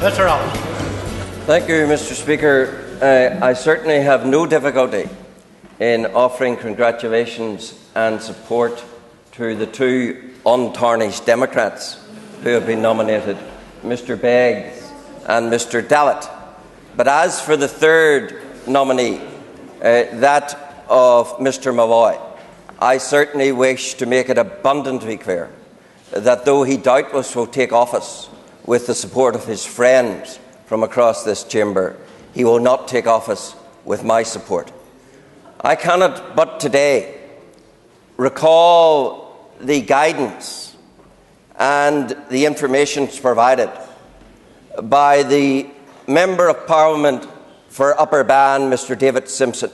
Mr. Allister. Thank you, Mr. Speaker. I certainly have no difficulty in offering congratulations and support to the two untarnished Democrats who have been nominated, Mr. Beggs and Mr. Dallatt. But as for the third nominee, that of Mr. Malloy, I certainly wish to make it abundantly clear that though he doubtless will take office with the support of his friends from across this chamber, he will not take office with my support. I cannot but today recall the guidance and the information provided by the Member of Parliament for Upper Bann, Mr. David Simpson,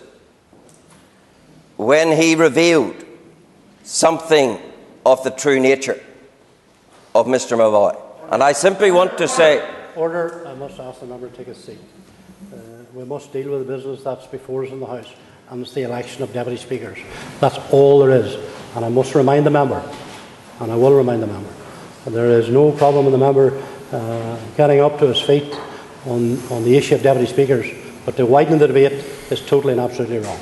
when he revealed something of the true nature of Mr. Malloy. And I simply want to say... Order. I must ask the member to take a seat. We must deal with the business that's before us in the House, and it's the election of deputy speakers. That's all there is. And I must remind the member, and I will remind the member, that there is no problem with the member getting up to his feet on the issue of deputy speakers, but to widen the debate is totally and absolutely wrong.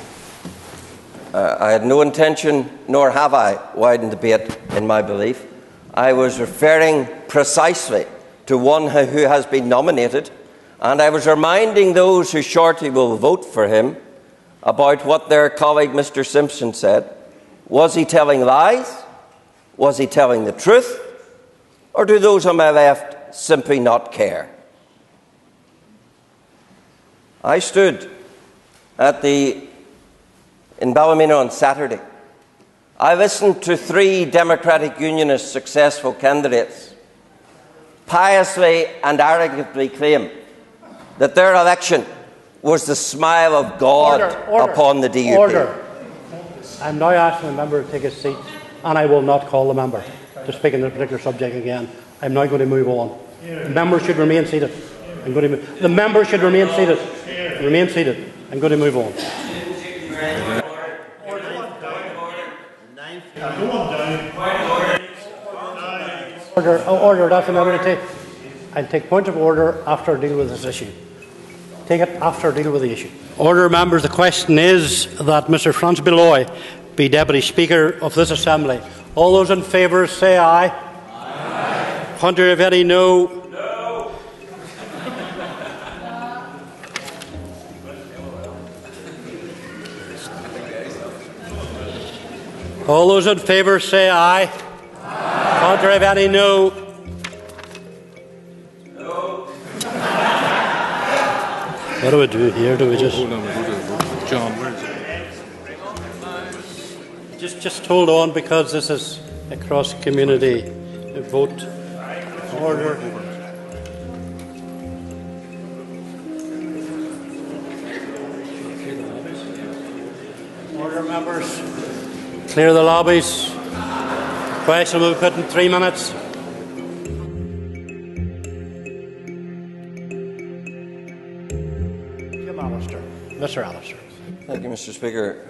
I had no intention, nor have I, widened the debate in my belief. I was referring precisely to one who has been nominated, and I was reminding those who shortly will vote for him about what their colleague Mr. Simpson said. Was he telling lies? Was he telling the truth? Or do those on my left simply not care? I stood in Ballymena on Saturday. I listened to three Democratic Unionist successful candidates piously and arrogantly claim that their election was the smile of God upon the DUP. Order. I'm now asking the member to take a seat, and I will not call the member to speak on this particular subject again. I'm now going to move on. The member should remain seated. The member should remain seated. Remain seated. I'm going to move on. Order. That's the member to take. I'll take point of order after I deal with this issue. Take it after I deal with the issue. Order, members. The question is that Mr. Franz Malloy be Deputy Speaker of this Assembly. All those in favour say aye. Aye. Hunter, if any, no. No. All those in favour say aye. Aye. Hunter, if any, no. No. What do we do here? Do we just... Hold on, John, where is it? Just hold on, because this is a cross-community vote. Order. Order, members. Clear the lobbies. Question will be put in 3 minutes. Jim Allister. Mr. Allister. Thank you, Mr. Speaker.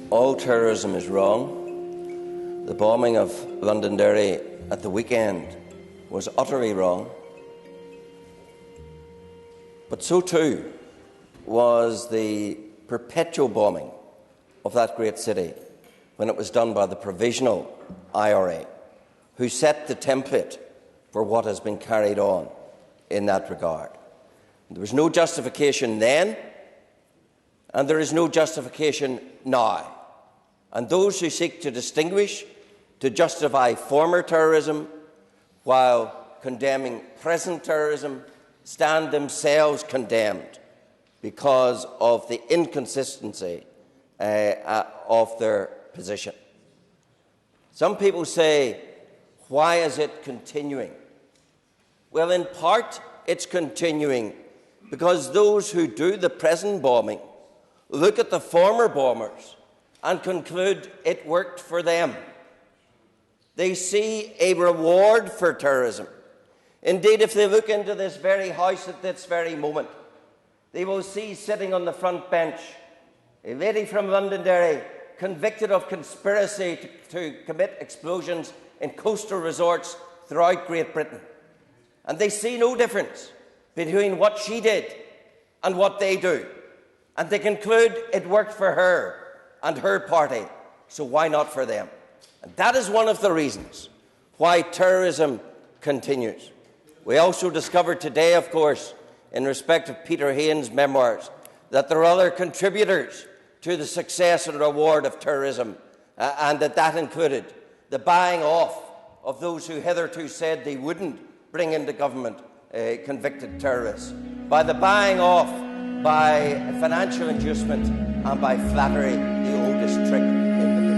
All terrorism is wrong. The bombing of Londonderry at the weekend was utterly wrong. But so too was the perpetual bombing of that great city when it was done by the provisional IRA, who set the template for what has been carried on in that regard. There was no justification then, and there is no justification now. And those who seek to distinguish, to justify former terrorism while condemning present terrorism, stand themselves condemned because of the inconsistency of their position. Some people say, why is it continuing? Well, in part, it's continuing because those who do the present bombing look at the former bombers and conclude it worked for them. They see a reward for terrorism. Indeed, if they look into this very house at this very moment, they will see sitting on the front bench a lady from Londonderry convicted of conspiracy to commit explosions in coastal resorts throughout Great Britain. And they see no difference between what she did and what they do. And they conclude it worked for her and her party, so why not for them? And that is one of the reasons why terrorism continues. We also discovered today, of course, in respect of Peter Hain's memoirs, that there are other contributors to the success and reward of terrorism, and that included the buying off of those who hitherto said they wouldn't bring into government convicted terrorists, by the buying off, by financial inducement and by flattery, the oldest trick in the book.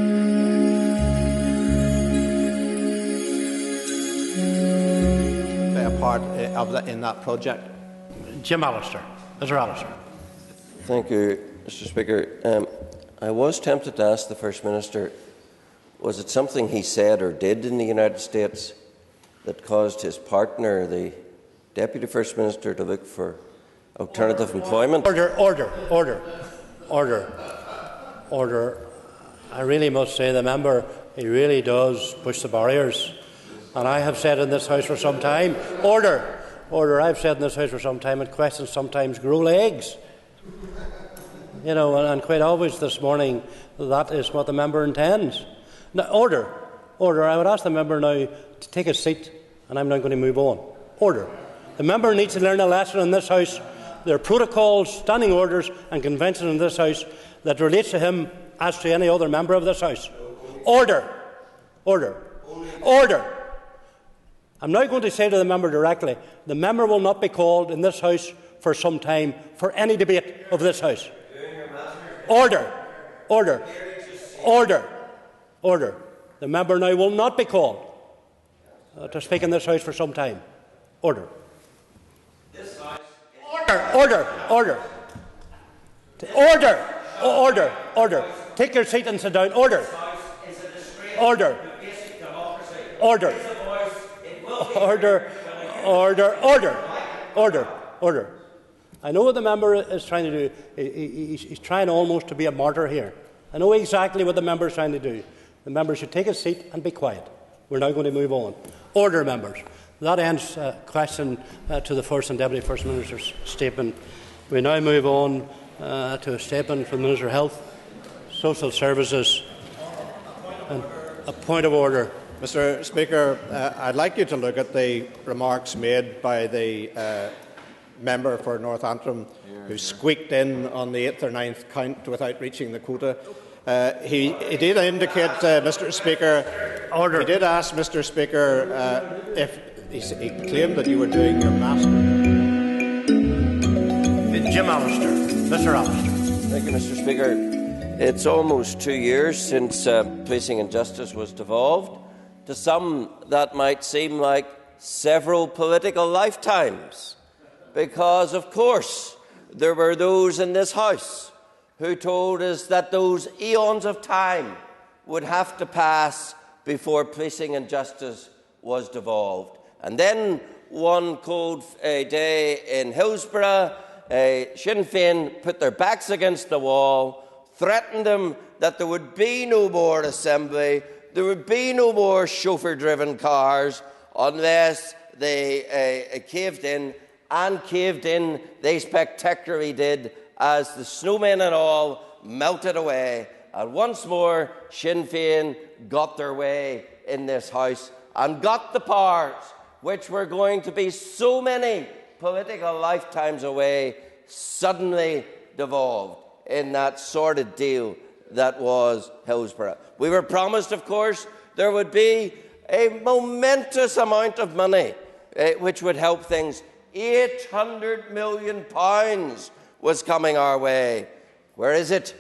Play a part in that project. Jim Allister. Mr. Allister. Thank you, Mr. Speaker. I was tempted to ask the First Minister, was it something he said or did in the United States that caused his partner, the Deputy First Minister, to look for alternative employment? Order. I really must say the member, he really does push the barriers. And I have said in this House for some time, order. I've said in this House for some time that questions sometimes grow legs. You know, and quite obvious this morning that is what the member intends. Now, order. I would ask the member now to take a seat, and I'm now going to move on. Order. The member needs to learn a lesson in this House. There are protocols, standing orders and conventions in this House that relates to him as to any other member of this House. Order. I'm now going to say to the member directly, the member will not be called in this House for some time for any debate of this House. Order. The member now will not be called to speak in this House for some time. Order. Order. Take your seat and sit down. Order. I know what the member is trying to do. He's trying almost to be a martyr here. I know exactly what the member is trying to do. The member should take a seat and be quiet. We're now going to move on. Order, members. That ends question to the First and Deputy First Minister's statement. We now move on to a statement from the Minister of Health, Social Services, and a point of order. Mr. Speaker, I'd like you to look at the remarks made by the member for North Antrim who squeaked in on the 8th or 9th count without reaching the quota. He did indicate, Mr. Speaker, order. He did ask, Mr. Speaker, if he claimed that you were doing your master. Jim Allister. Mr. Allister. Thank you, Mr. Speaker. It's almost 2 years since Policing and Justice was devolved. To some, that might seem like several political lifetimes, because, of course, there were those in this House who told us that those eons of time would have to pass before Policing and Justice was devolved. And then one cold day in Hillsborough, Sinn Féin put their backs against the wall, threatened them that there would be no more assembly, there would be no more chauffeur-driven cars unless they caved in, and caved in they spectacularly did as the snowmen and all melted away. And once more, Sinn Féin got their way in this House and got the powers which were going to be so many political lifetimes away, suddenly devolved in that sordid deal that was Hillsborough. We were promised, of course, there would be a momentous amount of money which would help things. £800 million was coming our way. Where is it?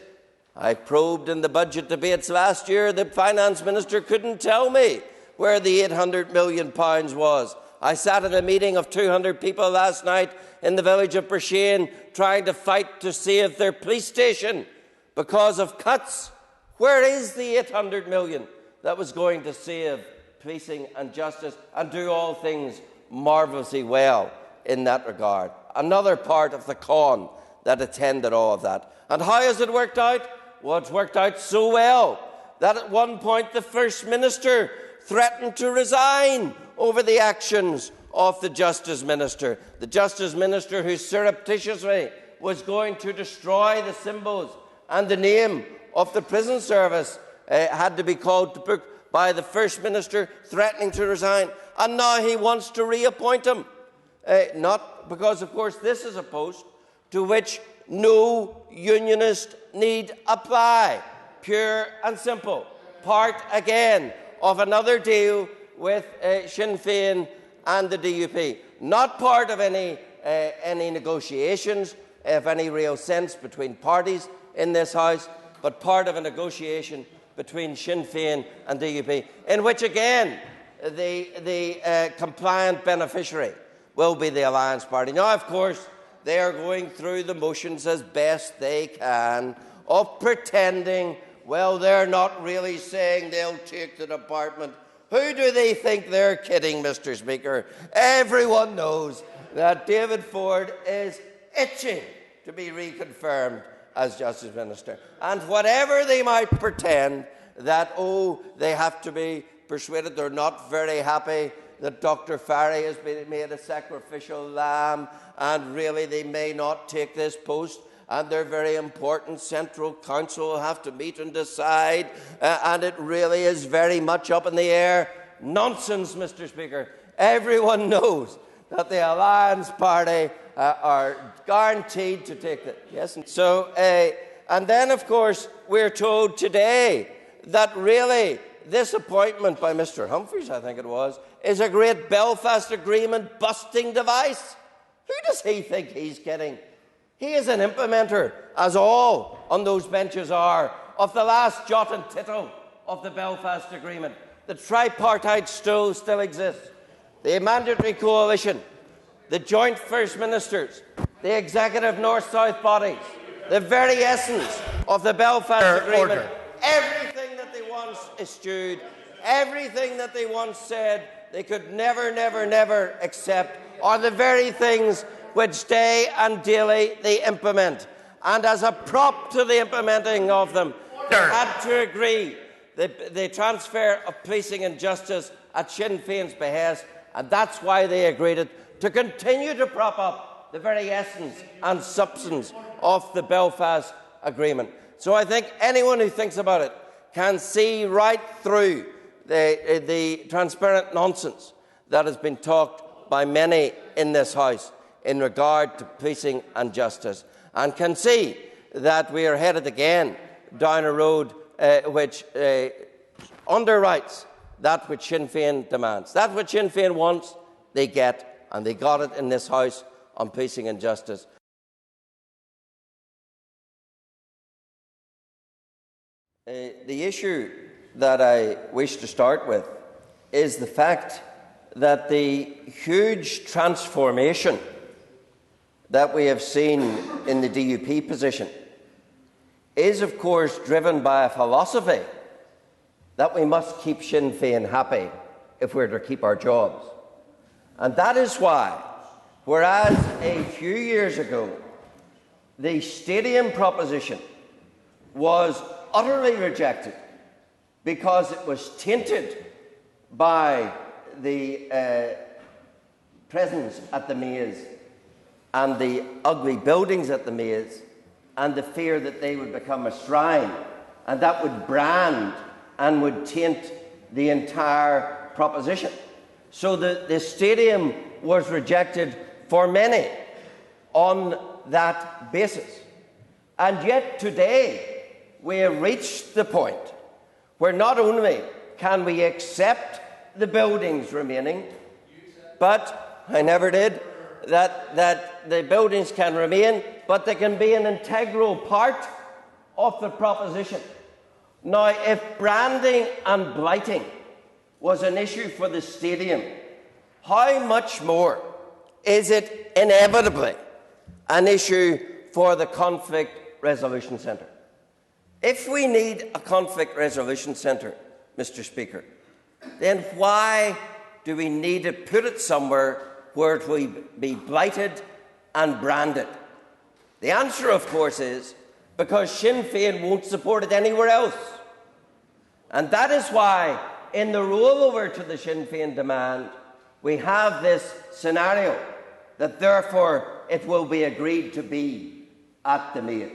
I probed in the budget debates last year. The Finance Minister couldn't tell me where the £800 million was. I sat at a meeting of 200 people last night in the village of Brishain trying to fight to save their police station because of cuts. Where is the £800 million that was going to save policing and justice and do all things marvellously well in that regard? Another part of the con that attended all of that. And how has it worked out? Well, it's worked out so well that at one point the First Minister threatened to resign over the actions of the Justice Minister. The Justice Minister who surreptitiously was going to destroy the symbols and the name of the prison service had to be called to book by the First Minister, threatening to resign. And now he wants to reappoint him. Not because, of course, this is a post to which no unionist need apply. Pure and simple. Part, again, of another deal with Sinn Féin and the DUP. Not part of any negotiations of any real sense between parties in this House, but part of a negotiation between Sinn Féin and DUP, in which, again, the compliant beneficiary will be the Alliance Party. Now, of course, they are going through the motions as best they can of pretending, well, they're not really saying they'll take the department. Who do they think they're kidding, Mr. Speaker? Everyone knows that David Ford is itching to be reconfirmed as Justice Minister. And whatever they might pretend that, oh, they have to be persuaded, they're not very happy that Dr. Farry has been made a sacrificial lamb, and really they may not take this post, and their very important Central Council will have to meet and decide, and it really is very much up in the air. Nonsense, Mr. Speaker. Everyone knows that the Alliance Party are guaranteed to take it. Yes, and so, and then, of course, we're told today that really this appointment by Mr. Humphreys, I think it was, is a great Belfast Agreement busting device. Who does he think he's kidding? He is an implementer, as all on those benches are, of the last jot and tittle of the Belfast Agreement. The tripartite stool still exists. The mandatory coalition, the joint First Ministers, the executive North-South bodies, the very essence of the Belfast Agreement. Everything that they once eschewed, everything that they once said they could never, never, never accept, are the very things which day and daily they implement. And as a prop to the implementing of them, they had to agree the transfer of policing and justice at Sinn Féin's behest, and that's why they agreed it, to continue to prop up the very essence and substance of the Belfast Agreement. So I think anyone who thinks about it can see right through the transparent nonsense that has been talked by many in this House in regard to policing and justice, and can see that we are headed again down a road which underwrites that which Sinn Féin demands. That which Sinn Féin wants, they get, and they got it in this House on policing and justice. The issue that I wish to start with is the fact that the huge transformation that we have seen in the DUP position is, of course, driven by a philosophy that we must keep Sinn Féin happy if we're to keep our jobs. And that is why, whereas a few years ago the stadium proposition was utterly rejected because it was tainted by the presence at the Maze and the ugly buildings at the Maze and the fear that they would become a shrine, and that would brand and would taint the entire proposition. So the stadium was rejected for many on that basis. And yet today we have reached the point where not only can we accept the buildings remaining, but, I never did, that the buildings can remain, but they can be an integral part of the proposition. Now, if branding and blighting was an issue for the stadium, how much more is it inevitably an issue for the Conflict Resolution Centre? If we need a conflict resolution centre, Mr. Speaker, then why do we need to put it somewhere where it will be blighted and branded? The answer, of course, is because Sinn Féin won't support it anywhere else. And that is why, in the rollover to the Sinn Féin demand, we have this scenario that therefore it will be agreed to be at the Maze.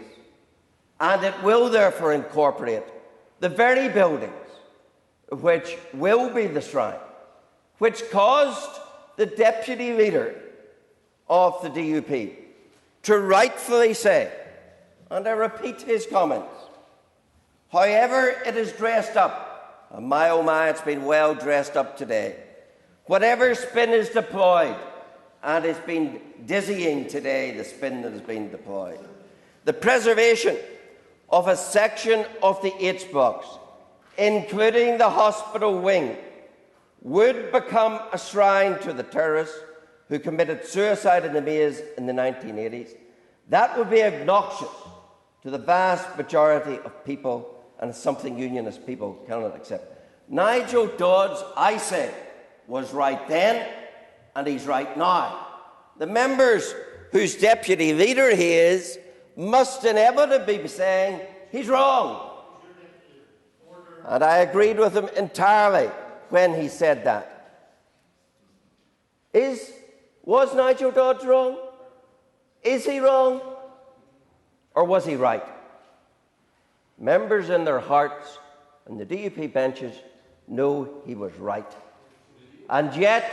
And it will therefore incorporate the very buildings which will be the shrine, which caused the deputy leader of the DUP to rightfully say, and I repeat his comments, however it is dressed up, and my oh my, it's been well dressed up today, whatever spin is deployed, and it's been dizzying today, the spin that has been deployed, the preservation of a section of the H box, including the hospital wing, would become a shrine to the terrorists who committed suicide in the Maze in the 1980s. That would be obnoxious to the vast majority of people, and it's something Unionist people cannot accept. Nigel Dodds, I say, was right then, and he's right now. The members whose deputy leader he is must inevitably be saying he's wrong. And I agreed with him entirely when he said that. Was Nigel Dodds wrong? Is he wrong? Or was he right? Members in their hearts and the DUP benches know he was right. And yet,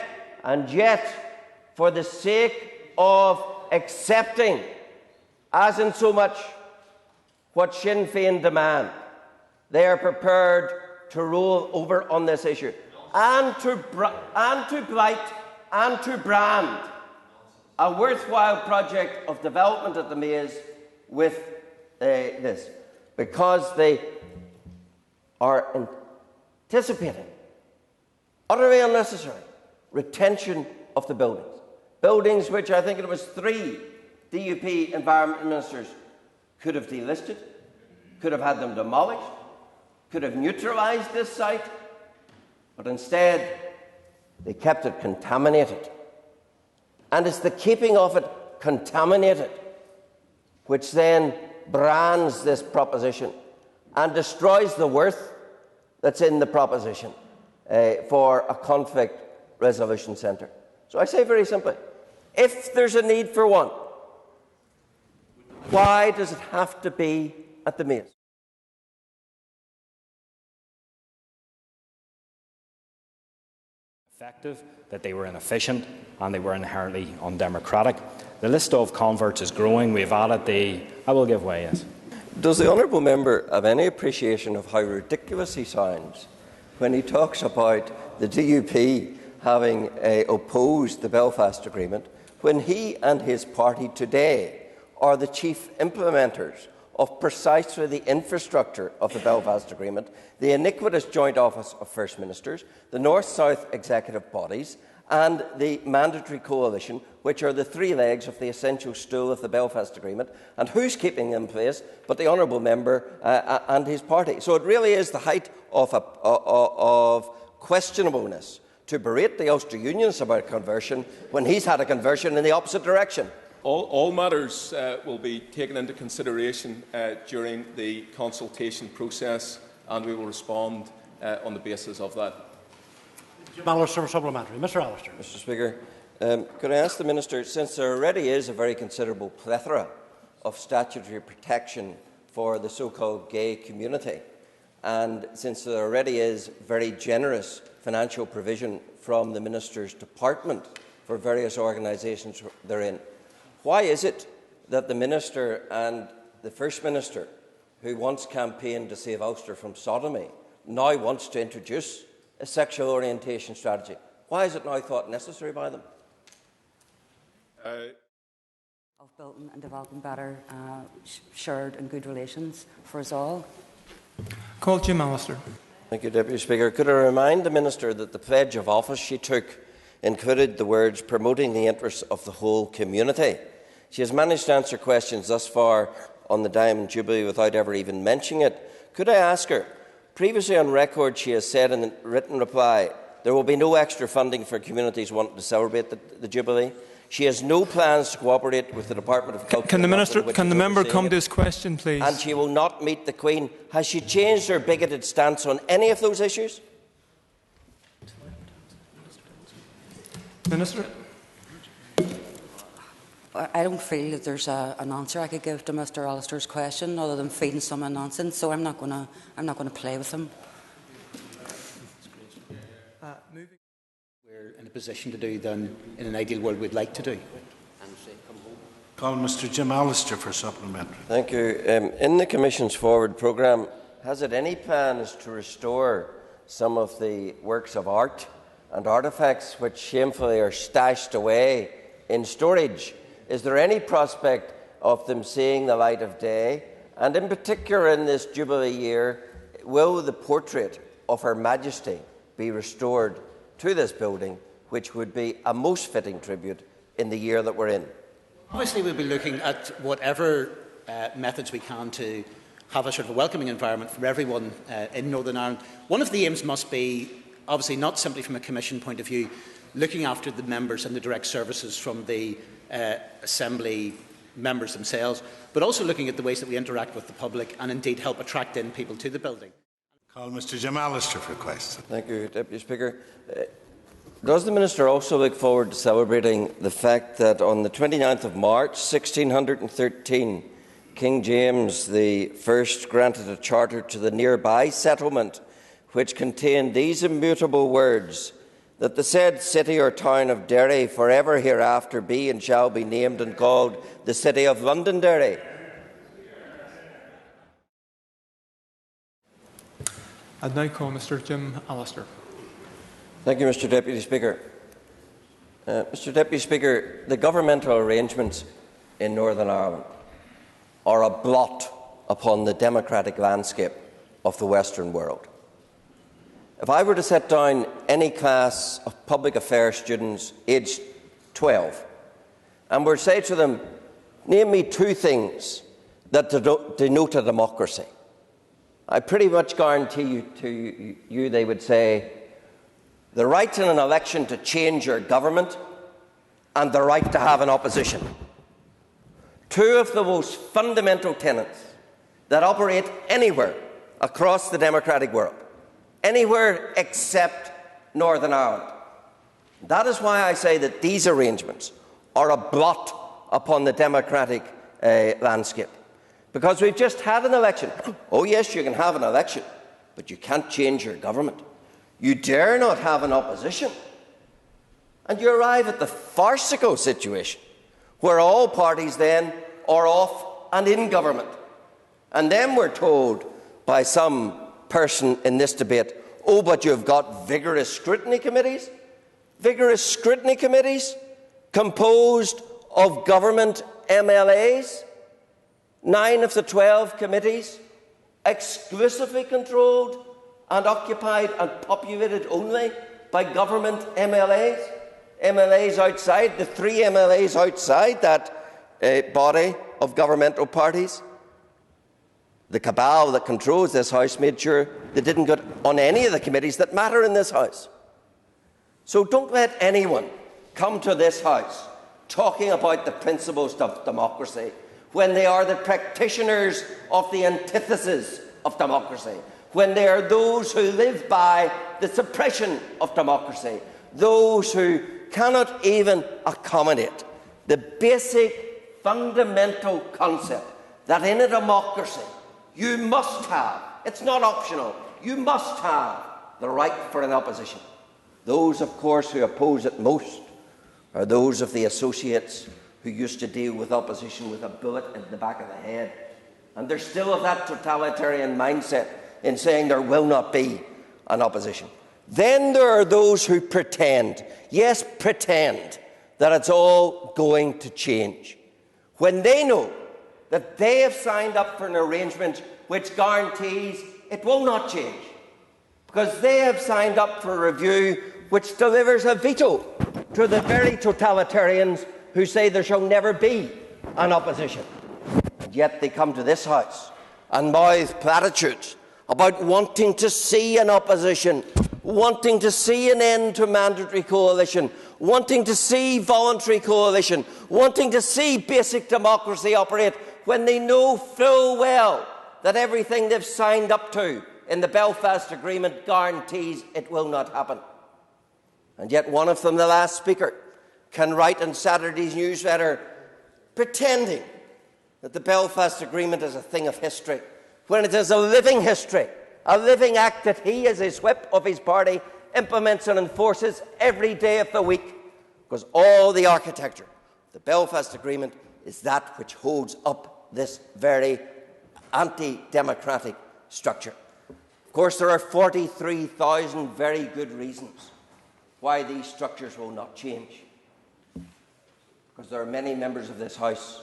for the sake of accepting, as in so much, what Sinn Féin demand, they are prepared to roll over on this issue and to blight and to brand a worthwhile project of development at the Maze with this, because they are anticipating utterly unnecessary retention of the buildings. Buildings which I think it was 3 DUP environment ministers could have delisted, could have had them demolished, could have neutralised this site, but instead they kept it contaminated. And it's the keeping of it contaminated which then brands this proposition and destroys the worth that's in the proposition for a conflict resolution centre. So I say very simply, if there's a need for one, why does it have to be at the Maze? Effective, that they were inefficient, and they were inherently undemocratic. The list of converts is growing. We've added the... I will give way, yes. Does the honourable member have any appreciation of how ridiculous he sounds when he talks about the DUP having opposed the Belfast Agreement, when he and his party today are the chief implementers of precisely the infrastructure of the Belfast Agreement, the iniquitous Joint Office of First Ministers, the North-South executive bodies and the mandatory coalition, which are the 3 legs of the essential stool of the Belfast Agreement, and who's keeping them in place but the honourable member and his party. So it really is the height of questionableness to berate the Ulster Unionists about conversion when he's had a conversion in the opposite direction. All matters will be taken into consideration during the consultation process, and we will respond on the basis of that. Jim Allister, supplementary. Mr. Allister. Mr. Speaker, could I ask the Minister, since there already is a very considerable plethora of statutory protection for the so-called gay community, and since there already is very generous financial provision from the Minister's department for various organisations therein, why is it that the Minister and the First Minister, who once campaigned to save Ulster from sodomy, now wants to introduce a sexual orientation strategy? Why is it now thought necessary by them? Of building and developing better shared and good relations for us all. Call Jim Allister. Thank you, Deputy Speaker. Could I remind the Minister that the pledge of office she took included the words promoting the interests of the whole community? She has managed to answer questions thus far on the Diamond Jubilee without ever even mentioning it. Could I ask her, previously on record she has said in a written reply there will be no extra funding for communities wanting to celebrate the Jubilee. She has no plans to cooperate with the Department of Culture. Can the member come to his question, please? And she will not meet the Queen. Has she changed her bigoted stance on any of those issues? Minister. I don't feel that there's an answer I could give to Mr. Allister's question other than feeding someone nonsense. So I'm not going to play with him. We're in a position to do than in an ideal world we'd like to do. Call Mr. Jim Allister for supplementary. Thank you. In the Commission's forward programme, has it any plans to restore some of the works of art and artefacts which shamefully are stashed away in storage? Is there any prospect of them seeing the light of day? And in particular in this Jubilee year, will the portrait of Her Majesty be restored to this building, which would be a most fitting tribute in the year that we're in? Obviously, we'll be looking at whatever methods we can to have a sort of a welcoming environment for everyone in Northern Ireland. One of the aims must be, obviously not simply from a Commission point of view, looking after the members and the direct services from the Assembly members themselves, but also looking at the ways that we interact with the public and indeed help attract in people to the building. Call Mr. Jim Allister for question. Thank you, Deputy Speaker. Does the Minister also look forward to celebrating the fact that on the 29th of March 1613, King James I granted a charter to the nearby settlement which contained these immutable words, that the said city or town of Derry forever hereafter be and shall be named and called the City of Londonderry? I now call Mr. Jim Allister. Thank you, Mr. Deputy Speaker. Mr. Deputy Speaker, the governmental arrangements in Northern Ireland are a blot upon the democratic landscape of the Western world. If I were to set down any class of public affairs students aged 12 and were to say to them, name me two things that denote a democracy, I pretty much guarantee you they would say the right in an election to change your government and the right to have an opposition. Two of the most fundamental tenets that operate anywhere across the democratic world, anywhere except Northern Ireland. That is why I say that these arrangements are a blot upon the democratic landscape. Because we've just had an election. Oh yes, you can have an election, but you can't change your government. You dare not have an opposition. And you arrive at the farcical situation where all parties then are off and in government. And then we're told by some person in this debate, oh, but you've got vigorous scrutiny committees? Vigorous scrutiny committees composed of government MLAs? 9 of the 12 committees exclusively controlled and occupied and populated only by government MLAs? MLAs outside, the 3 MLAs outside that body of governmental parties. The cabal that controls this House made sure they didn't get on any of the committees that matter in this House. So don't let anyone come to this House talking about the principles of democracy when they are the practitioners of the antithesis of democracy, when they are those who live by the suppression of democracy, those who cannot even accommodate the basic fundamental concept that in a democracy you must have, it's not optional, you must have the right for an opposition. Those, of course, who oppose it most are those of the associates who used to deal with opposition with a bullet in the back of the head. And they're still of that totalitarian mindset in saying there will not be an opposition. Then there are those who pretend, yes, pretend, that it's all going to change, when they know that they have signed up for an arrangement which guarantees it will not change, because they have signed up for a review which delivers a veto to the very totalitarians who say there shall never be an opposition. And yet they come to this House and mouth platitudes about wanting to see an opposition, wanting to see an end to mandatory coalition, wanting to see voluntary coalition, wanting to see basic democracy operate, when they know full well that everything they've signed up to in the Belfast Agreement guarantees it will not happen. And yet one of them, the last speaker, can write in Saturday's newsletter pretending that the Belfast Agreement is a thing of history, when it is a living history, a living act that he, as his whip of his party, implements and enforces every day of the week, because all the architecture of the Belfast Agreement is that which holds up this very anti-democratic structure. Of course, there are 43,000 very good reasons why these structures will not change. Because there are many members of this House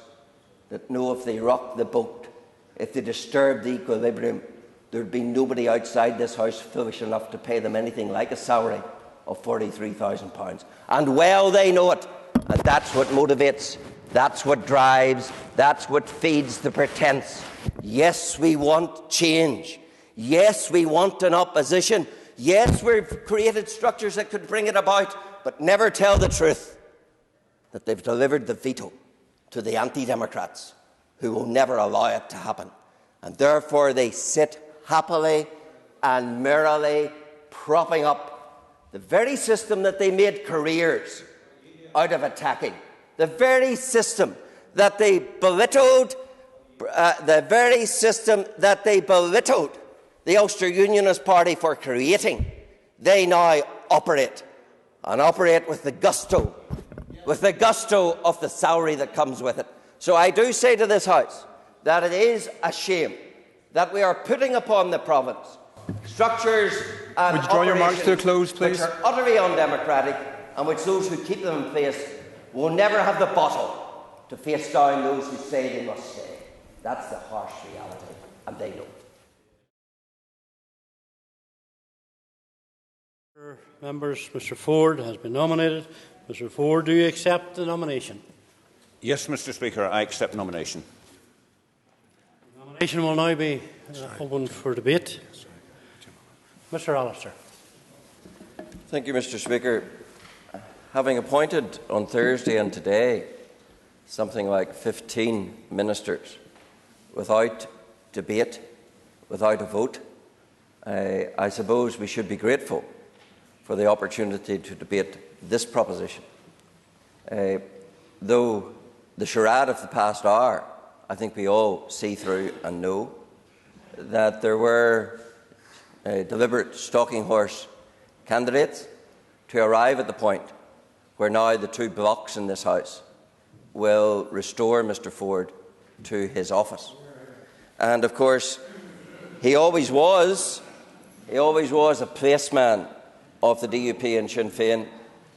that know if they rock the boat, if they disturb the equilibrium, there would be nobody outside this House foolish enough to pay them anything like a salary of £43,000. And well they know it. And that's what motivates, that's what drives, that's what feeds the pretence. Yes, we want change. Yes, we want an opposition. Yes, we've created structures that could bring it about, but never tell the truth that they've delivered the veto to the anti-democrats who will never allow it to happen. And therefore they sit happily and merrily propping up the very system that they made careers out of attacking, the very system that they belittled, the Ulster Unionist Party for creating. They now operate, and operate with the gusto of the salary that comes with it. So I do say to this House that it is a shame that we are putting upon the province structures and Would you draw your remarks to a close, please? which are utterly undemocratic, and which those who keep them in place will never have the bottle to face down those who say they must stay. That's the harsh reality, and they know it. Members, Mr. Ford has been nominated. Mr. Ford, do you accept the nomination? Yes, Mr. Speaker, I accept the nomination. The nomination will now be open for debate. Mr. Allister. Thank you, Mr. Speaker. Having appointed on Thursday and today something like 15 ministers without debate, without a vote, I suppose we should be grateful for the opportunity to debate this proposition. Though the charade of the past hour, I think we all see through and know that there were deliberate stalking horse candidates to arrive at the point where now the two blocks in this House will restore Mr. Ford to his office. And of course, he always was a placeman of the DUP and Sinn Féin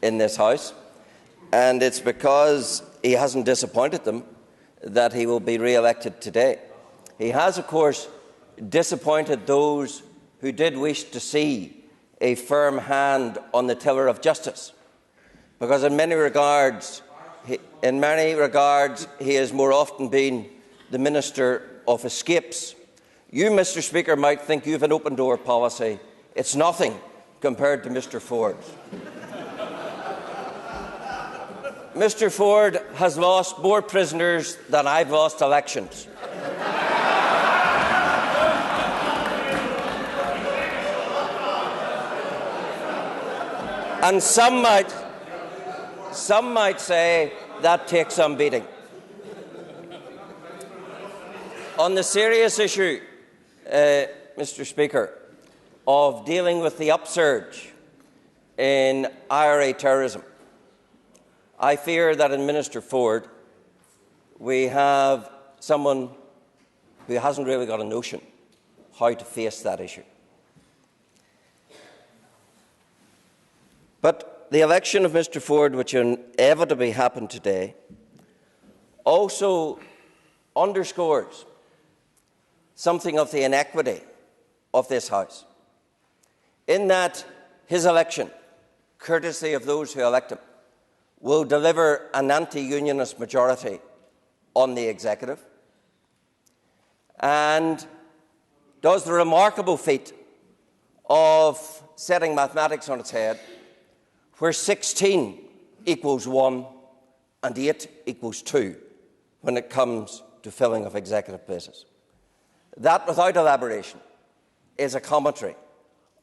in this House, and it's because he hasn't disappointed them that he will be re-elected today. He has, of course, disappointed those who did wish to see a firm hand on the tiller of justice, because in many regards he has more often been the Minister of Escapes. You, Mr. Speaker, might think you have an open-door policy. It's nothing compared to Mr. Ford's. Mr. Ford has lost more prisoners than I've lost elections. And some might say that takes some beating. On the serious issue, Mr. Speaker, of dealing with the upsurge in IRA terrorism, I fear that in Minister Ford we have someone who hasn't really got a notion how to face that issue. But the election of Mr. Ford, which inevitably happened today, also underscores something of the inequity of this House, in that his election, courtesy of those who elect him, will deliver an anti-unionist majority on the executive, and does the remarkable feat of setting mathematics on its head, where 16 equals 1 and 8 equals 2 when it comes to filling of executive places. That, without elaboration, is a commentary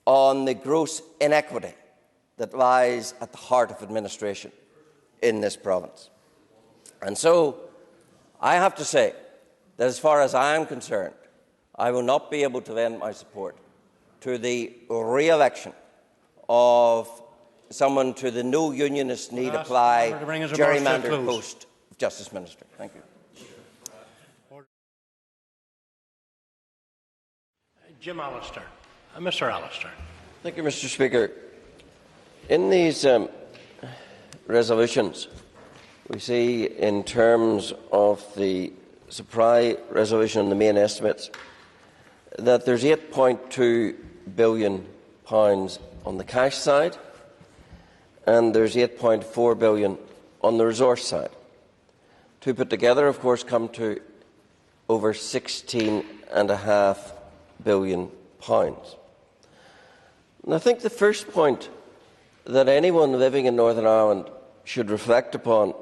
on the gross inequity that lies at the heart of administration in this province. And so I have to say that as far as I am concerned, I will not be able to lend my support to the re-election of someone to the no unionist need apply gerrymandered post of Justice Minister. Thank you. Jim Allister. Mr. Allister. Thank you, Mr. Speaker. In these resolutions, we see in terms of the supply resolution and the main estimates that there's £8.2 billion on the cash side and there's £8.4 billion on the resource side. Two put together, of course, come to over £16.5 billion. And I think the first point that anyone living in Northern Ireland should reflect upon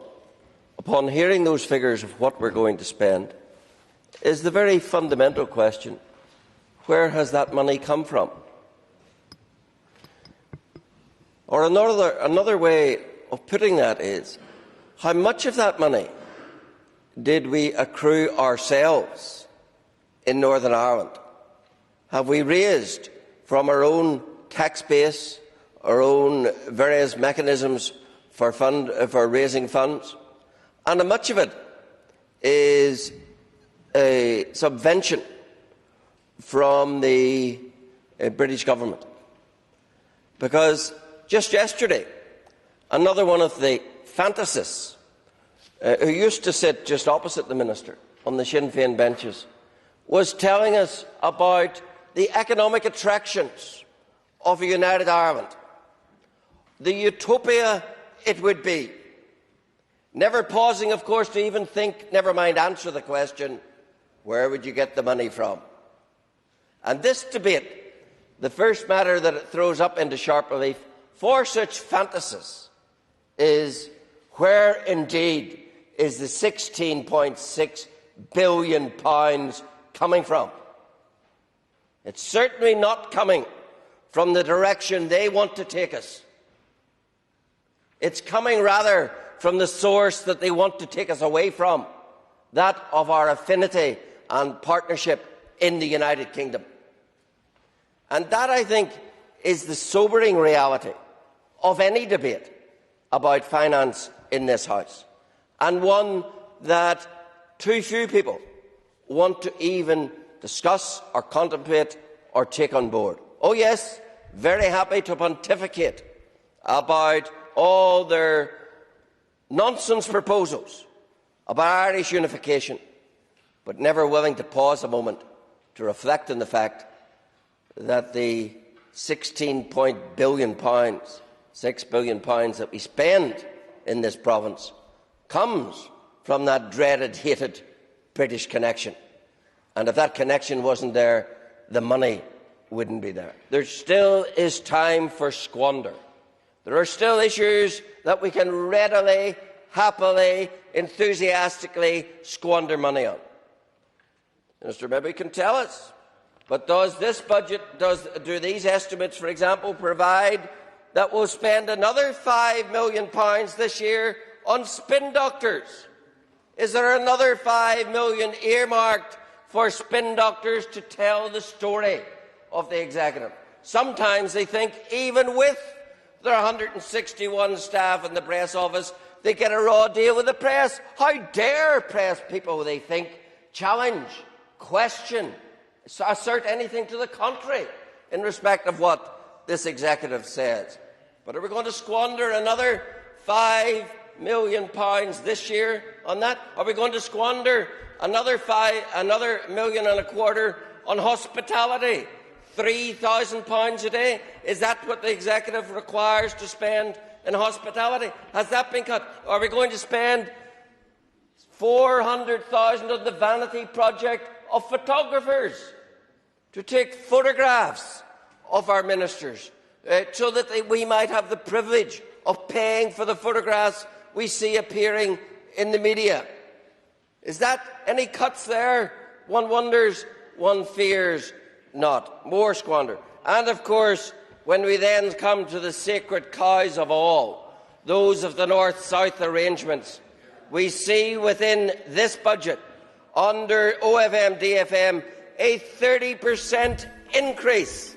hearing those figures of what we're going to spend, is the very fundamental question: where has that money come from? Or another way of putting that is, how much of that money did we accrue ourselves in Northern Ireland? Have we raised from our own tax base, our own various mechanisms for raising funds? And how much of it is a subvention from the British government? Because just yesterday, another one of the fantasists who used to sit just opposite the Minister on the Sinn Féin benches was telling us about the economic attractions of a united Ireland, the utopia it would be, never pausing, of course, to even think, never mind answer the question, where would you get the money from? And this debate, the first matter that it throws up into sharp relief for such fantasies is, where indeed is the £16.6 billion coming from? It's certainly not coming from the direction they want to take us. It's coming rather from the source that they want to take us away from, that of our affinity and partnership in the United Kingdom. And that, I think, is the sobering reality of any debate about finance in this House, and one that too few people want to even discuss or contemplate or take on board. Oh yes, very happy to pontificate about all their nonsense proposals about Irish unification, but never willing to pause a moment to reflect on the fact that the £16 billion, £6 billion that we spend in this province comes from that dreaded, hated British connection. And if that connection wasn't there, the money wouldn't be there. There still is time for squander. There are still issues that we can readily, happily, enthusiastically squander money on. Mr. Maybe can tell us, but does this budget, do these estimates, for example, provide that we'll spend another £5 million this year on spin doctors? Is there another £5 million earmarked for spin doctors to tell the story of the executive? Sometimes they think, even with their 161 staff in the press office, they get a raw deal with the press. How dare press people, they think, challenge, question, assert anything to the contrary in respect of what this executive says? But are we going to squander another £5 million this year on that? Are we going to squander another £1.25 million on hospitality? £3,000 a day? Is that what the executive requires to spend in hospitality? Has that been cut? Are we going to spend £400,000 on the vanity project of photographers to take photographs of our ministers, so that we might have the privilege of paying for the photographs we see appearing in the media? Is that any cuts there? One wonders, one fears not. More squander. And of course, when we then come to the sacred cows of all, those of the North-South arrangements, we see within this budget, under OFM-DFM, a 30% increase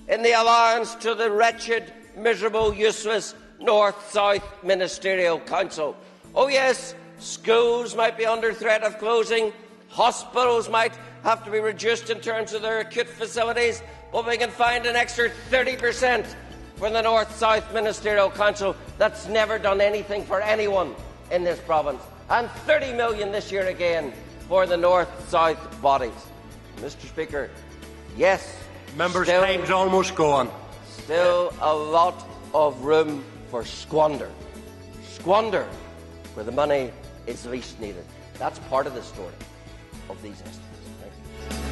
in the allowance to the wretched, miserable, useless North-South Ministerial Council. Oh yes, schools might be under threat of closing, hospitals might have to be reduced in terms of their acute facilities, but we can find an extra 30% for the North-South Ministerial Council that's never done anything for anyone in this province, and 30 million this year again for the North-South bodies. Mr. Speaker, yes, Members' time's almost gone. Still a lot of room for squander. Squander where the money is least needed. That's part of the story of these estimates. Thank you.